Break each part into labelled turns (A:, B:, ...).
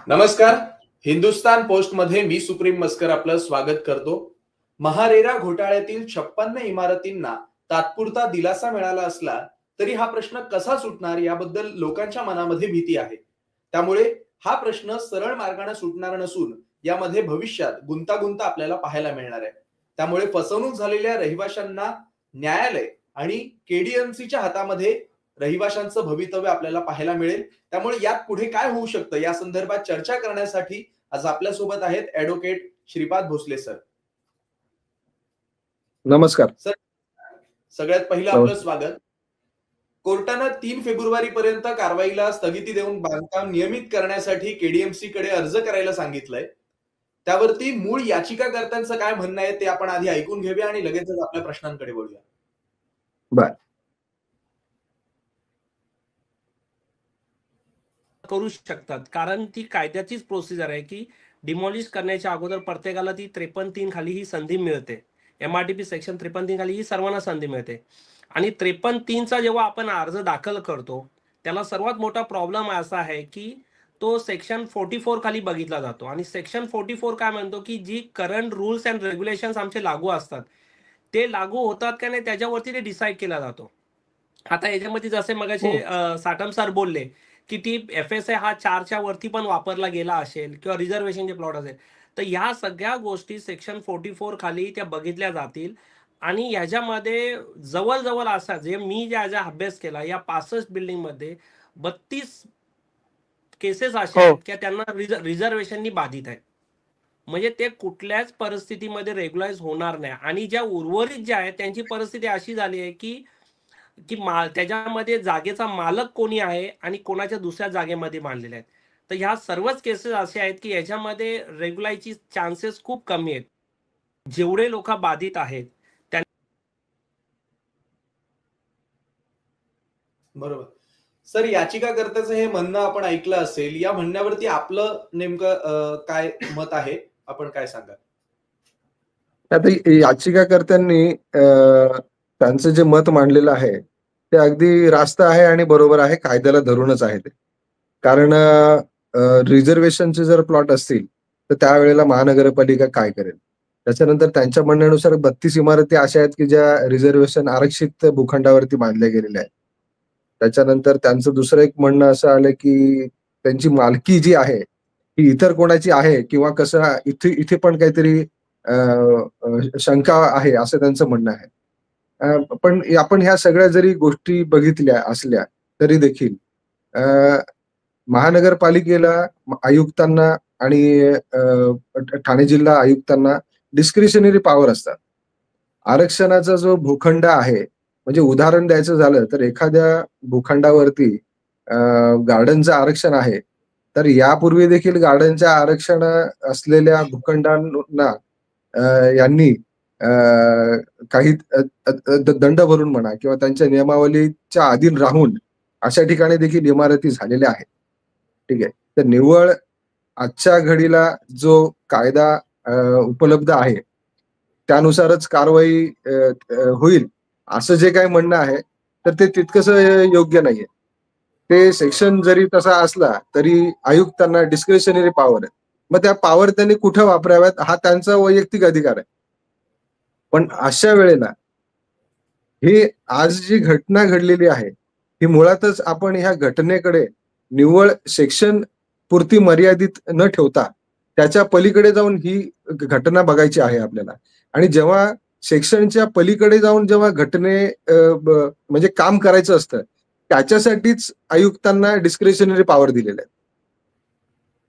A: नमस्कार. हिंदुस्तान पोस्ट मध्ये मी सुप्रीम मस्कर आपलं स्वागत करतो. महारेरा घोटाळ्यातील 56 इमारतींना तात्पुरता दिलासा मिळाला असला तरी हा प्रश्न कसा सुटणार याबद्दल लोकांच्या मनामध्ये भीती आहे. त्यामुळे हा प्रश्न सरळ मार्गाने सुटणार नसून यामध्ये भविष्यात गुंतागुंत आपल्याला पाहायला मिळणार आहे. त्यामुळे फसवणूक झालेल्या रहिवाशांना न्यायालय आणि केडीएमसीच्या हातामध्ये रहिवाशांचं भवितव्य आपल्याला पाहायला मिळेल. त्यामुळे यात पुढे काय होऊ शकतं या संदर्भात चर्चा करण्यासाठी आज आपल्या सोबत आहेत ॲडव्होकेट श्रीपाद भोसले सर.
B: नमस्कार
A: सर. सगळ्यात पहिलं आपलं स्वागत. कोर्टानं 3 फेब्रुवारी पर्यंत कारवाईला स्थगिती देऊन बांधकाम नियमित करण्यासाठी केडीएमसी कडे अर्ज करायला सांगितलंय. त्यावरती मूळ याचिकाकर्त्यांचं काय म्हणणं आहे ते आपण आधी ऐकून घेऊया आणि लगेचच आपल्या प्रश्नांकडे वळूया.
B: बर.
C: करू शकतात कारण ती कायद्याचीच प्रोसिजर आहे की डिमॉलिश करण्याच्या अगोदर प्रत्येकाला ती 53(3) खाली ही संधी मिळते. MRTP सेक्शन 53(3) खाली ही सर्वांना संधी मिळते आणि 53(3) चा जेव्हा आपण अर्ज दाखल करतो त्याला सर्वात मोठा प्रॉब्लेम असा आहे की तो सेक्शन 44 खाली बघितला जातो आणि सेक्शन 44 काय म्हणतो की जी करंट रूल्स अँड रेग्युलेशन्स आमचे लागू असतात ते लागू होतात का नाही त्याच्यावरती ते डिसाईड केला जातो. आता याच्यामध्ये जसे मगाशी साटम सर बोलले की ती FSA हा 4च्या वरती पण वापरला गेला असेल किंवा रिझर्वेशनचे प्लॉट असेल तर ह्या सगळ्या गोष्टी सेक्शन 44 खाली त्या बघितल्या जातील आणि याच्यामध्ये जवळजवळ असा जे मी ज्या अभ्यास केला या 65 बिल्डिंग मध्ये 32 केसेस अशा आहेत की त्यांना रिझर्वेशननी बाधित आहे. म्हणजे ते कुठल्याच परिस्थितीमध्ये रेग्युलाइज होणार नाही आणि ज्या उर्वरित ज्या आहेत त्यांची परिस्थिती अशी झाली आहे की त्याच्यामध्ये जागेचा मालक कोणी आहे आणि कोणाच्या दुसऱ्या जागेमध्ये बांधलेले आहेत. तर ह्या सर्वच केसेस असे आहेत की याच्यामध्ये रेग्युलायची चान्सेस खूप कमी आहेत. जेवढे लोक बाधित आहेत
A: बरोबर. सर, याचिकाकर्त्याचं हे म्हणणं आपण ऐकलं असेल. या म्हणण्यावरती आपलं नेमकं काय मत आहे, आपण काय सांगा?
B: आता याचिकाकर्त्यांनी त्यांचं जे मत मांडलेलं आहे ते अगदी रास्त आहे आणि बरोबर आहे, कायद्याला धरूनच आहे ते. कारण रिझर्वेशनचे जर प्लॉट असतील तर त्यावेळेला महानगरपालिका काय करेल. त्याच्यानंतर त्यांच्या म्हणण्यानुसार 32 इमारती अशा आहेत की ज्या रिझर्वेशन आरक्षित भूखंडावरती बांधल्या गेलेल्या आहेत. त्याच्यानंतर त्यांचं दुसरं एक म्हणणं असं आलं की त्यांची मालकी जी आहे ही इतर कोणाची आहे किंवा कसं इथे पण काहीतरी शंका आहे असं त्यांचं म्हणणं आहे. पण आपण ह्या सगळ्या जरी गोष्टी बघितल्या असल्या तरी देखील महानगरपालिकेला, आयुक्तांना आणि ठाणे जिल्हा आयुक्तांना डिस्क्रिशनरी पॉवर असतात. आरक्षणाचा जो भूखंड आहे, म्हणजे उदाहरण द्यायचं झालं तर एखाद्या भूखंडावरती गार्डनचं आरक्षण आहे तर यापूर्वी देखील गार्डनच्या आरक्षण असलेल्या भूखंडांना यांनी काही दंड भरून म्हणा किंवा त्यांच्या नियमावलीच्या अधीन राहून अशा ठिकाणी देखील इमारती झालेल्या आहेत. ठीक आहे. तर निव्वळ आजच्या घडीला जो कायदा उपलब्ध आहे त्यानुसारच कारवाई होईल असं जे काही म्हणणं आहे तर ते तितकंसं योग्य नाहीये. ते सेक्शन जरी तसा असला तरी आयुक्तांना डिस्क्रिशनरी पॉवर आहे. मग त्या पॉवर त्यांनी कुठं वापराव्यात हा त्यांचा वैयक्तिक अधिकार आहे. पण अशा वेळेला ही आज जी घटना घडलेली आहे ही मुळातच आपण ह्या घटनेकडे निव्वळ सेक्शन पुरती मर्यादित न ठेवता त्याच्या पलीकडे जाऊन ही घटना बघायची आहे आपल्याला. आणि जेव्हा सेक्शनच्या पलीकडे जाऊन जेव्हा म्हणजे काम करायचं असतं त्याच्यासाठीच आयुक्तांना डिस्क्रिशनरी पॉवर दिलेल्या आहेत.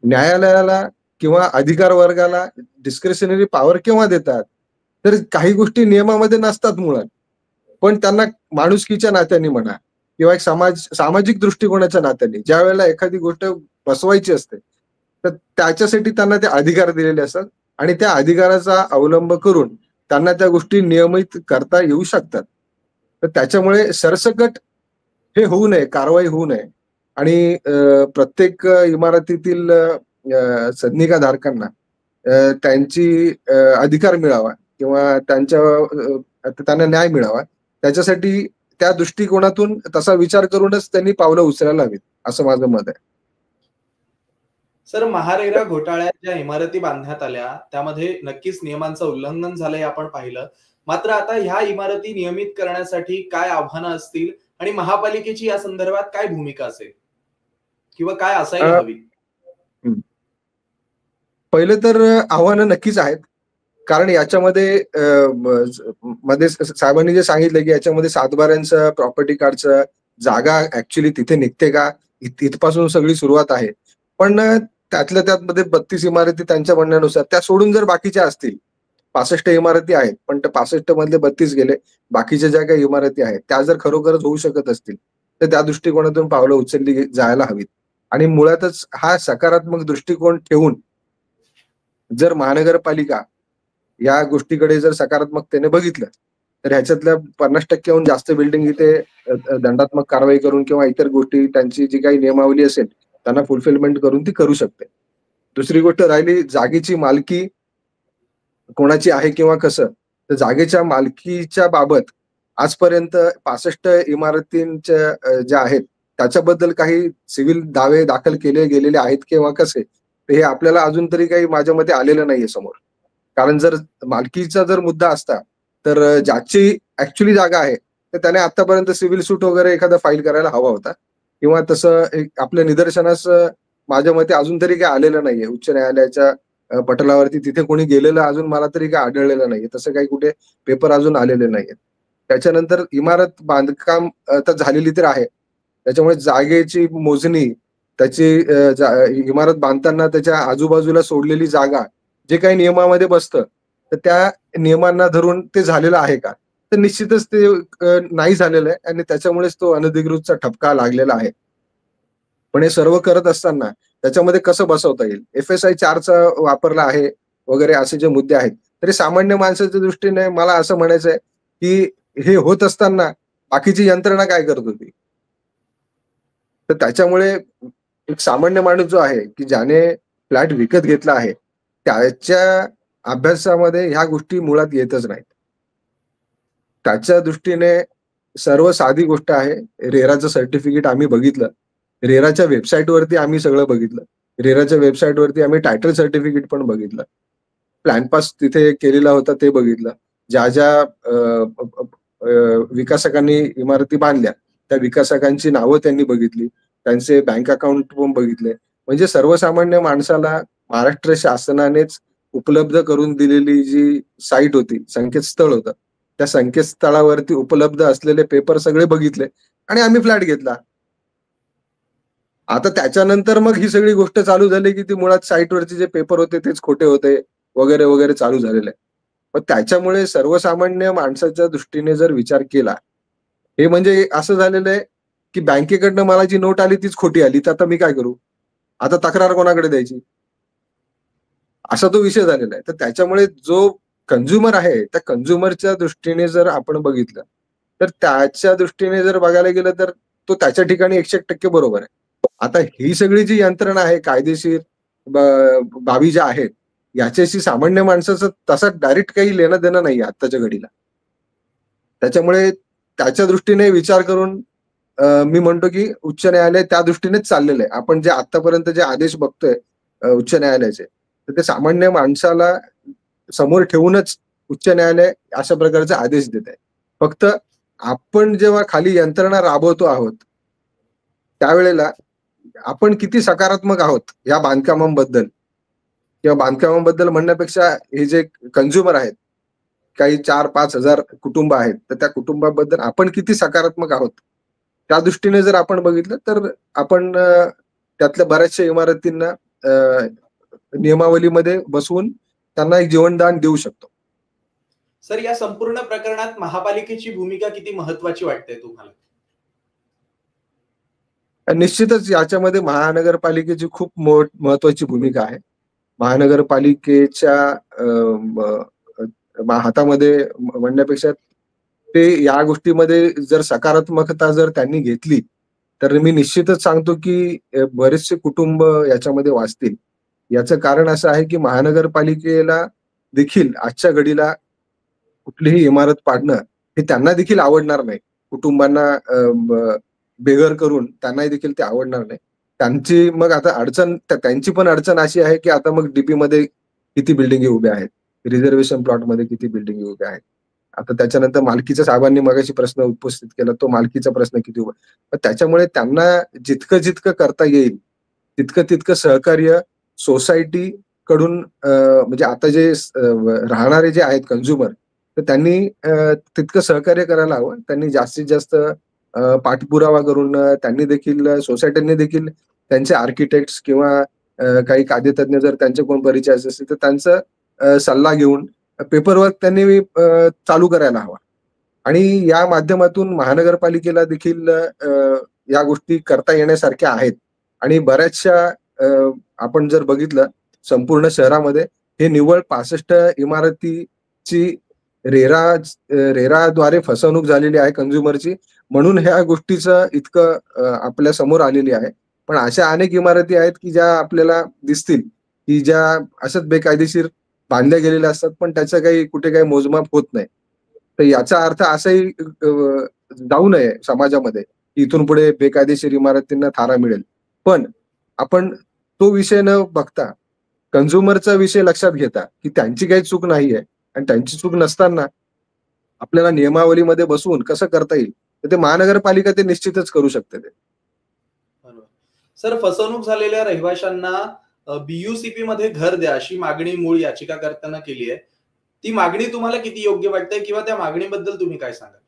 B: न्यायालयाला किंवा अधिकार वर्गाला डिस्क्रिशनरी पॉवर केव्हा देतात तर काही गोष्टी नियमामध्ये नसतात मुळात, पण त्यांना माणुसकीच्या नात्याने म्हणा किंवा एक सामाजिक दृष्टिकोनाच्या नात्याने ज्या वेळेला एखादी गोष्ट बसवायची असते तर त्याच्यासाठी त्यांना ते अधिकार दिलेले असतात आणि त्या अधिकाराचा अवलंब करून त्यांना त्या गोष्टी नियमित करता येऊ शकतात. तर त्याच्यामुळे सरसकट हे होऊ नये, कारवाई होऊ नये आणि प्रत्येक इमारतीतील सदनिकाधारकांना त्यांची अधिकार मिळावा किंवा त्यांना न्याय मिळावा त्याच्यासाठी त्या दृष्टिकोनातून तसा विचार करूनच त्यांनी पावलं उचलायला हवीत असं माझं मत आहे.
A: सर, महारेरा घोटाळ्यात ज्या इमारती बांधण्यात आल्या त्यामध्ये नक्कीच नियमांचं उल्लंघन झालंय आपण पाहिलं. मात्र आता ह्या इमारती नियमित करण्यासाठी काय आव्हानं असतील आणि महापालिकेची या संदर्भात काय भूमिका असेल किंवा काय असायला हवी?
B: पहिलं तर आव्हानं नक्कीच आहेत. कारण याच्यामध्ये मध्ये साहेबांनी जे सांगितलं की याच्यामध्ये सातबाऱ्यांचं, प्रॉपर्टी कार्डचं, जागा ऍक्च्युली तिथे निघते का, इथपासून सगळी सुरुवात आहे. पण त्यातल्या त्यात 32 इमारती त्यांच्या म्हणण्यानुसार त्या सोडून जर बाकीच्या असतील, 65 इमारती आहेत, पण त्या 65 मधले 32 गेले, बाकीच्या ज्या काही इमारती आहेत त्या जर खरोखरच होऊ शकत असतील तर त्या दृष्टिकोनातून पावलं उचलली जायला हवीत. आणि मुळातच हा सकारात्मक दृष्टिकोन ठेवून जर महानगरपालिका या गोष्टीकडे जर सकारात्मकतेने बघितलं तर ह्याच्यातल्या 50%हून जास्त बिल्डिंग इथे दंडात्मक कारवाई करून किंवा इतर गोष्टी त्यांची जी काही नियमावली असेल त्यांना फुलफिलमेंट करून ती करू शकते. दुसरी गोष्ट राहिली जागेची मालकी कोणाची आहे किंवा कसं, तर जागेच्या मालकीच्या बाबत आजपर्यंत 65 इमारतींच्या ज्या आहेत त्याच्याबद्दल काही सिव्हिल दावे दाखल केले गेलेले आहेत किंवा कसे, हे आपल्याला अजून तरी काही माझ्या मते आलेलं नाहीये समोर. कारण जर मालकीचा जर मुद्दा असता तर ज्याची ऍक्च्युली जागा आहे तर त्याने आतापर्यंत सिव्हिल सूट वगैरे एखादा फाईल करायला हवा होता किंवा तसं आपल्या निदर्शनास माझ्या मते अजून तरी काही आलेलं नाहीये. उच्च न्यायालयाच्या पटलावरती तिथे कोणी गेलेलं अजून मला तरी काही आढळलेलं नाहीये. तसं काही कुठे पेपर अजून आलेले नाहीयेत. त्याच्यानंतर इमारत बांधकाम तर झालेली तर आहे. त्याच्यामुळे जागेची मोजणी, त्याची इमारत बांधताना त्याच्या आजूबाजूला सोडलेली जागा जे काही नियमामध्ये बसतं तर त्या नियमांना धरून ते झालेलं आहे का, तर निश्चितच ते नाही झालेलं आहे आणि त्याच्यामुळेच तो अनधिकृतचा ठपका लागलेला आहे. पण हे सर्व करत असताना त्याच्यामध्ये कसं बसवता येईल, FSI 4चा वापरला आहे वगैरे असे जे मुद्दे आहेत, तरी सामान्य माणसाच्या दृष्टीने मला असं म्हणायचं आहे की हे होत असताना बाकीची यंत्रणा काय करत होती. तर त्याच्यामुळे एक सामान्य माणूस जो आहे की ज्याने फ्लॅट विकत घेतला आहे त्याच्या अभ्यासामध्ये ह्या गोष्टी मुळात येतच नाहीत. त्याच्या दृष्टीने सर्व साधी गोष्ट आहे. रेराचं सर्टिफिकेट आम्ही बघितलं. रेराच्या वेबसाईटवरती आम्ही सगळं बघितलं. रेराच्या वेबसाईटवरती आम्ही टायटल सर्टिफिकेट पण बघितलं. प्लॅन पास तिथे केलेला होता ते बघितलं. ज्या विकासकांनी इमारती बांधल्या त्या विकासकांची नावं त्यांनी बघितली. त्यांचे बँक अकाउंट पण बघितले. म्हणजे सर्वसामान्य माणसाला महाराष्ट्र शासनानेच उपलब्ध करून दिलेली जी साईट होती, संकेतस्थळ होतं, त्या संकेतस्थळावरती उपलब्ध असलेले पेपर सगळे बघितले आणि आम्ही फ्लॅट घेतला. आता त्याच्यानंतर मग ही सगळी गोष्ट चालू झाली की ती मुळात साईटवरचे जे पेपर होते तेच खोटे होते वगैरे वगैरे चालू झालेलं आहे. मग त्याच्यामुळे सर्वसामान्य माणसाच्या दृष्टीने जर विचार केला, हे म्हणजे असं झालेलं आहे की बँकेकडनं मला जी नोट आली तीच खोटी आली, तर आता मी काय करू, आता तक्रार कोणाकडे द्यायची, असा तो विषय झालेला आहे. तर त्याच्यामुळे जो कंझ्युमर आहे त्या कंझ्युमरच्या दृष्टीने जर आपण बघितलं तर त्याच्या दृष्टीने जर बघायला गेलं तर तो त्याच्या ठिकाणी 100% बरोबर आहे. आता ही सगळी जी यंत्रणा आहे कायदेशीर बाबी ज्या आहेत याच्याशी सामान्य माणसाचं तसा डायरेक्ट काही लेणं देणं नाही आत्ताच्या घडीला. त्याच्यामुळे त्याच्या दृष्टीने विचार करून मी म्हणतो की उच्च न्यायालय त्या दृष्टीनेच चाललेलं आहे. आपण जे आतापर्यंत जे आदेश बघतोय उच्च न्यायालयाचे, तर ते सामान्य माणसाला समोर ठेवूनच उच्च न्यायालय अशा प्रकारचे आदेश देत आहे. फक्त आपण जेव्हा खाली यंत्रणा राबवतो आहोत त्यावेळेला आपण किती सकारात्मक आहोत या बांधकामांबद्दल किंवा बांधकामांबद्दल म्हणण्यापेक्षा हे जे कंझ्युमर आहेत, काही 4-5 हजार कुटुंब आहेत, तर त्या कुटुंबाबद्दल आपण किती सकारात्मक आहोत त्या दृष्टीने जर आपण बघितलं तर आपण त्यातल्या बऱ्याचशा इमारतींना नियमावलीमध्ये बसवून त्यांना एक जीवनदान देऊ शकतो.
A: सर, या संपूर्ण प्रकरणात महापालिकेची भूमिका किती महत्वाची वाटते तुम्हाला?
B: निश्चितच याच्यामध्ये महानगरपालिकेची खूप महत्वाची भूमिका आहे. महानगरपालिकेच्या हातामध्ये म्हणण्यापेक्षा ते या गोष्टीमध्ये जर सकारात्मकता जर त्यांनी घेतली तर मी निश्चितच सांगतो की बरेचसे कुटुंब याच्यामध्ये वाचतील. याचं कारण असं आहे की महानगरपालिकेला देखील आजच्या घडीला कुठलीही इमारत पाडणं हे त्यांना देखील आवडणार नाही. कुटुंबांना बेघर करून त्यांनाही देखील ते आवडणार नाही. त्यांची मग आता अडचण त्यांची पण अडचण अशी आहे की आता मग डीपी मध्ये किती बिल्डिंगी उभ्या आहेत, रिझर्वेशन प्लॉट मध्ये किती बिल्डिंगी उभ्या आहेत. आता त्याच्यानंतर मालकीचा साहेबांनी मगाशी प्रश्न उपस्थित केला, तो मालकीचा प्रश्न किती उभा. त्याच्यामुळे त्यांना जितकं जितकं करता येईल तितकं तितकं सहकार्य सोसायटी कडून म्हणजे आता जे राहणारे जे आहेत कन्झ्युमर, तर त्यांनी तितकं सहकार्य करायला हवं. त्यांनी जास्तीत जास्त पाठपुरावा करून त्यांनी देखील सोसायटीने देखील त्यांचे आर्किटेक्ट्स किंवा काही कार्यतज्ञ जर त्यांचे कोण परिचय असतील तर त्यांचा सल्ला घेऊन पेपरवर्क त्यांनी चालू करायला हवा. आणि या माध्यमातून महानगरपालिकेला देखील या गोष्टी करता येण्यासारख्या आहेत. आणि बऱ्याचशा आपण जर बघितलं संपूर्ण शहरामध्ये हे निव्वळ 65 इमारतीची रेराद्वारे फसवणूक झालेली आहे कन्झ्युमरची, म्हणून ह्या गोष्टीचं इतकं आपल्या समोर आलेली आहे. पण अशा अनेक इमारती आहेत की ज्या आपल्याला दिसतील की ज्या अशाच बेकायदेशीर बांधल्या गेलेल्या असतात, पण त्याचं काही कुठे काही मोजमाप होत नाही. तर याचा अर्थ असाही जाऊ नये समाजामध्ये की इथून पुढे बेकायदेशीर इमारतींना थारा मिळेल. पण आपण तो विषय न बघता कन्झ्युमरचा विषय लक्षात घेता की त्यांची काही चूक नाहीये आणि त्यांची चूक नसताना आपल्याला नियमावलीमध्ये बसवून कसं करता येईल, तर ते महानगरपालिका ते निश्चितच करू शकते. ते
A: बरोबर. सर, फसवणूक झालेल्या रहिवाशांना बीयूसीपी मध्ये घर द्या अशी मागणी मूळ याचिकाकर्त्यांना केली आहे. ती मागणी तुम्हाला किती योग्य वाटते किंवा त्या मागणीबद्दल तुम्ही काय सांगाल?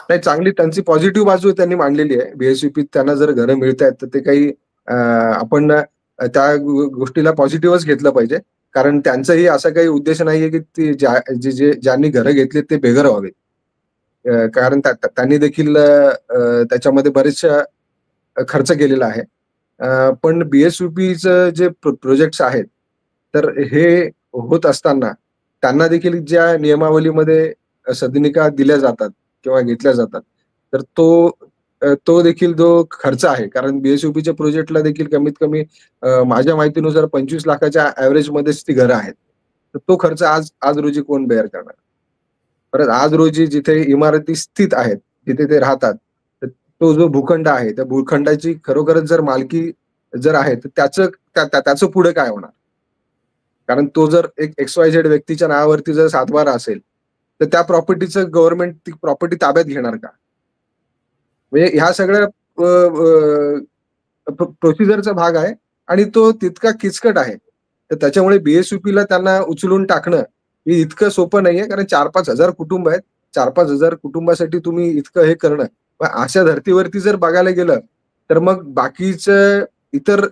B: नाही, चांगली त्यांची पॉझिटिव्ह बाजू त्यांनी मांडलेली आहे. बीएसयूपी त्यांना जर घरं मिळत आहेत तर ते काही आपण त्या गोष्टीला पॉझिटिव्हच घेतलं पाहिजे. कारण त्यांचाही असा काही उद्देश नाहीये की ते ज्यांनी घरं घेतली ते बेघर व्हावे. कारण त्यांनी देखील त्याच्यामध्ये बरेचशा खर्च केलेला आहे. पण बीएसयूपीचं जे प्रोजेक्ट्स आहेत तर हे होत असताना त्यांना देखील ज्या नियमावलीमध्ये सदनिका दिल्या जातात किंवा घेतल्या जातात, तर तो देखील जो खर्च आहे, कारण बीएसयूपीच्या प्रोजेक्टला देखील कमीत कमी माझ्या माहितीनुसार 25 लाखाच्या ऍव्हरेज मध्येच ती घरं आहेत. तर तो खर्च आज रोजी कोण बेअर करणार? परत आज रोजी जिथे इमारती स्थित आहेत, जिथे ते राहतात, तर तो जो भूखंड आहे, त्या भूखंडाची खरोखरच जर मालकी जर आहे, तर त्याचं पुढे काय होणार? कारण तो जर एक XYZ व्यक्तीच्या नावावरती जर 7 असेल, तर त्या प्रॉपर्टीचं गव्हर्नमेंट ती प्रॉपर्टी ताब्यात घेणार का? म्हणजे ह्या सगळ्या प्रोसिजरचा भाग आहे आणि तो तितका किचकट आहे. तर त्याच्यामुळे बीएसयूपीला त्यांना उचलून टाकणं हे इतकं सोपं नाहीये. कारण 4-5 हजार कुटुंब आहेत. 4-5 हजार कुटुंबासाठी तुम्ही इतकं हे करणं, पण अशा धर्तीवरती जर बघायला गेलं तर मग बाकीचं इतर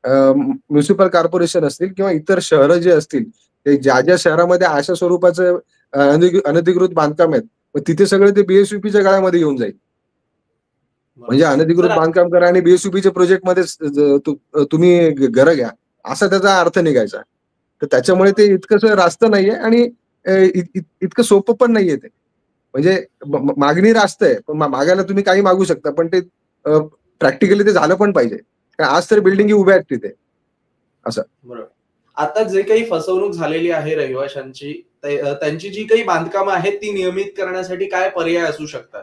B: म्युनिसिपल कॉर्पोरेशन असतील किंवा इतर शहरं जे असतील, ते ज्या शहरामध्ये अशा स्वरूपाचं अनधिकृत बांधकाम आहेत, मग तिथे सगळं ते बीएसयूपीच्या गळ्यामध्ये येऊन जाईल. म्हणजे अनधिकृत बांधकाम करा आणि बीएसयूपीच्या प्रोजेक्ट मध्ये तुम्ही घरं घ्या, असा त्याचा अर्थ निघायचा. तर त्याच्यामुळे ते इतकंसं रास्त नाहीये आणि इतकं सोपं पण नाहीये ते. म्हणजे मागणी रास्त आहे, पण मागायला तुम्ही काही मागू शकता, पण ते प्रॅक्टिकली ते झालं पण पाहिजे. आज तर बिल्डिंग उभ्या आहेत तिथे असं.
A: बरोबर. आता जे काही फसवणूक झालेली आहे रहिवाशांची, त्यांची जी काही बांधकामं आहेत ती नियमित करण्यासाठी काय पर्याय असू शकतात?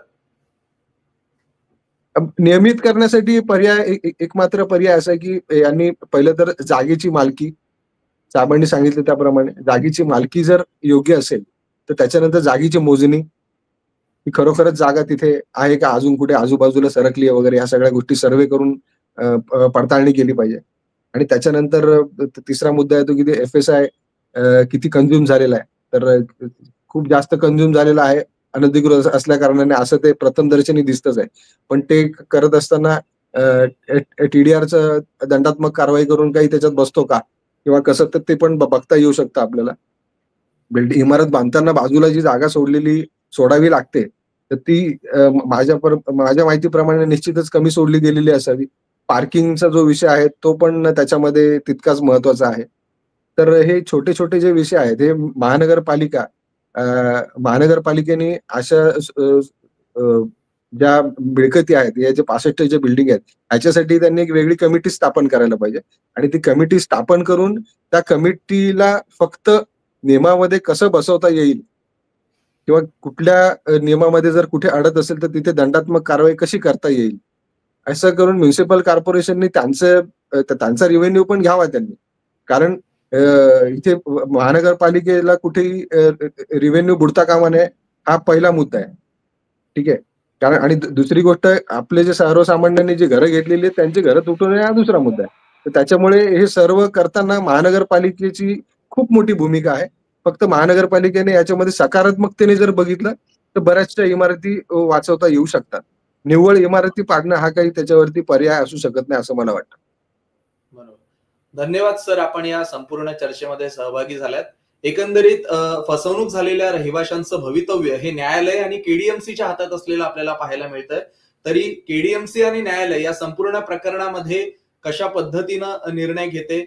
B: नियमित करण्यासाठी पर्याय एकमात्र पर्याय असा की यांनी पहिलं तर जागेची मालकी, साहेबांनी सांगितलं त्याप्रमाणे जागेची मालकी जर योग्य असेल, तर त्याच्यानंतर जागेची मोजणी, की खरोखरच जागा तिथे आहे का, अजून कुठे आजूबाजूला सरकली आहे वगैरे, ह्या सगळ्या गोष्टी सर्वे करून पडताळणी केली पाहिजे. आणि त्याच्यानंतर तिसरा मुद्दा येतो की ते FSI किती कंझ्युम झालेला आहे. तर खूप जास्त कंझ्युम झालेला आहे अनधिकृत असल्या कारणाने, असं ते प्रथमदर्शनी दिसतच आहे. पण ते करत असताना TDRचं दंडात्मक कारवाई करून काही त्याच्यात बसतो का किंवा कसं, तर ते पण बघता येऊ शकतं आपल्याला. इमारत बांधताना बाजूला जी जागा सोडावी लागते, तर ती माझ्या माहितीप्रमाणे निश्चितच कमी सोडली गेलेली असावी. पार्किंगचा जो विषय आहे तो पण त्याच्यामध्ये तितकाच महत्वाचा आहे. तर हे छोटे छोटे जे विषय आहेत हे महानगरपालिकेने अशा ज्या मिळकती आहेत, या जे 65 जे बिल्डिंग आहेत, ह्याच्यासाठी त्यांनी एक वेगळी कमिटी स्थापन करायला पाहिजे. आणि ती कमिटी स्थापन करून त्या कमिटीला फक्त नियमामध्ये कसं बसवता येईल किंवा कुठल्या नियमामध्ये जर कुठे अडत असेल तर तिथे दंडात्मक कारवाई कशी करता येईल, असं करून म्युन्सिपल कॉर्पोरेशननी त्यांचा रेव्हेन्यू पण घ्यावा त्यांनी. कारण इथे महानगरपालिकेला कुठेही रेव्हेन्यू बुडता कामा नये, हा पहिला मुद्दा आहे. ठीक आहे. कारण आणि दुसरी गोष्ट, आपले जे सर्वसामान्यांनी जी घरं घेतलेली आहेत त्यांची घरं तुटू नये, हा दुसरा मुद्दा आहे. तर त्याच्यामुळे हे सर्व करताना महानगरपालिकेची खूप मोठी भूमिका आहे. फक्त महानगरपालिकेने याच्यामध्ये सकारात्मकतेने जर बघितलं तर बऱ्याचशा इमारती वाचवता येऊ शकतात. निव्वळ इमारती पाडणं हा काही त्याच्यावरती पर्याय असू शकत नाही असं मला वाटतं.
A: बरोबर. धन्यवाद सर, आपण या संपूर्ण चर्चेमध्ये सहभागी झाल्यात. एकंदरीत फसवणूक झालेल्या रहिवाशांचं भवितव्य हे न्यायालय आणि केडीएमसीच्या हातात असलेलं आपल्याला पाहायला मिळतंय. तरी केडीएमसी आणि न्यायालय या संपूर्ण प्रकरणामध्ये कशा पद्धतीनं निर्णय घेते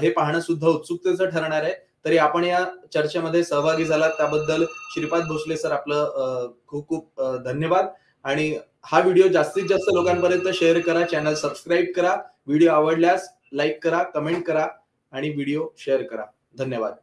A: हे पाहणं सुद्धा उत्सुकतेचं ठरणार आहे. तरी आपण या चर्चेमध्ये सहभागी झालात त्याबद्दल श्रीपाद भोसले सर आपलं खूप खूप धन्यवाद. आणि हा व्हिडिओ जास्तीत जास्त लोकांपर्यंत शेअर करा, चॅनल सबस्क्राईब करा, व्हिडिओ आवडल्यास लाईक करा, कमेंट करा आणि व्हिडिओ शेअर करा. धन्यवाद.